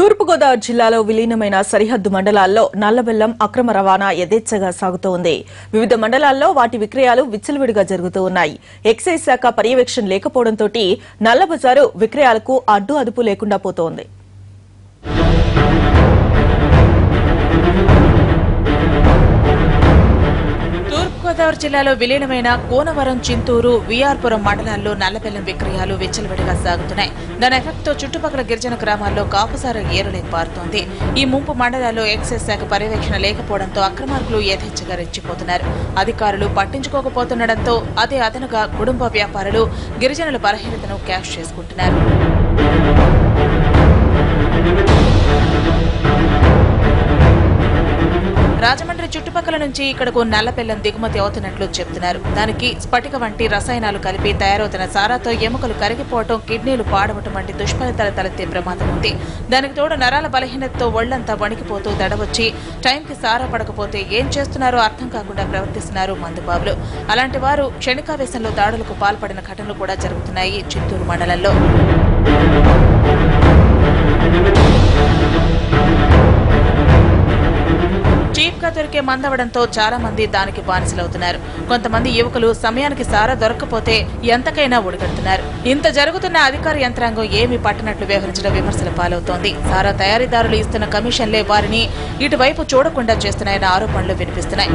తూర్పుగోదావరి జిల్లాలో విలీనమైన సరిహద్దు మండలాల్లో నల్లబెల్లం అక్రమ రవాణా యథేచ్ఛగా సాగుతోంది. వివిధ మండలాల్లో వాటి విక్రయాలు విచ్చలవిడిగా జరుగుతూ ఉన్నాయి. ఎక్సైజ్ శాఖ పర్యవేక్షణ లేకపోవడంతో నల్లబజారు విక్రయాలకు అడ్డు అదుపు లేకుండా పోతోంది. తూర్పుగోదావరి జిల్లాలో విలీనమైన కోనవరం, చింతూరు, విఆర్పురం మండలాల్లో నల్లబెల్లం విక్రయాలు విచ్చలవిడిగా సాగుతున్నాయి. దాని ఎఫెక్ట్తో చుట్టుపక్కల గిరిజన గ్రామాల్లో కాపుసార ఏరులై పారుతోంది. ఈ ముంపు మండలాల్లో ఎక్సైజ్ శాఖ పర్యవేక్షణ లేకపోవడంతో అక్రమార్కులు యథేచ్ఛగా రెచ్చిపోతున్నారు. అధికారులు పట్టించుకోకపోతుండటంతో అదే అదనుగా కుటుంబ వ్యాపారులు గిరిజనుల బలహీనతను క్యాష్ చేసుకుంటున్నారు. రాజమండ్రి చుట్టుపక్కల నుంచి ఇక్కడకు నల్లబెల్లం దిగుమతి అవుతున్నట్లు చెబుతున్నారు. దానికి స్ఫటిక వంటి రసాయనాలు కలిపి తయారవుతున్న సారాతో ఎముకలు కరిగిపోవడం, కిడ్నీలు పాడవటం వంటి దుష్ఫలితాలు తలెత్తే ప్రమాదం ఉంది. దానికి తోడు నరాల బలహీనతతో ఒళ్లంతా వణికిపోతూ దడవచ్చి టైంకి సారా పడకపోతే ఏం చేస్తున్నారో అర్థం కాకుండా ప్రవర్తిస్తున్నారు మందుబాబులు. అలాంటి వారు క్షణికావేశంలో దాడులకు పాల్పడిన ఘటనలు కూడా జరుగుతున్నాయి చిత్తూరు మండలంలో. చీప్ గా దొరికే మందవడంతో చాలా మంది దానికి బానిసలవుతున్నారు. కొంతమంది యువకులు సమయానికి సారా దొరక్కపోతే ఎంతకైనా ఒడిగడుతున్నారు. ఇంత జరుగుతున్న అధికార యంత్రాంగం ఏమీ పట్టనట్లు వ్యవహరించడం విమర్శల పాలవుతోంది. సారా తయారీదారులు ఇస్తున్న కమిషన్లే వారిని ఇటువైపు చూడకుండా చేస్తున్నాయన్న ఆరోపణలు వినిపిస్తున్నాయి.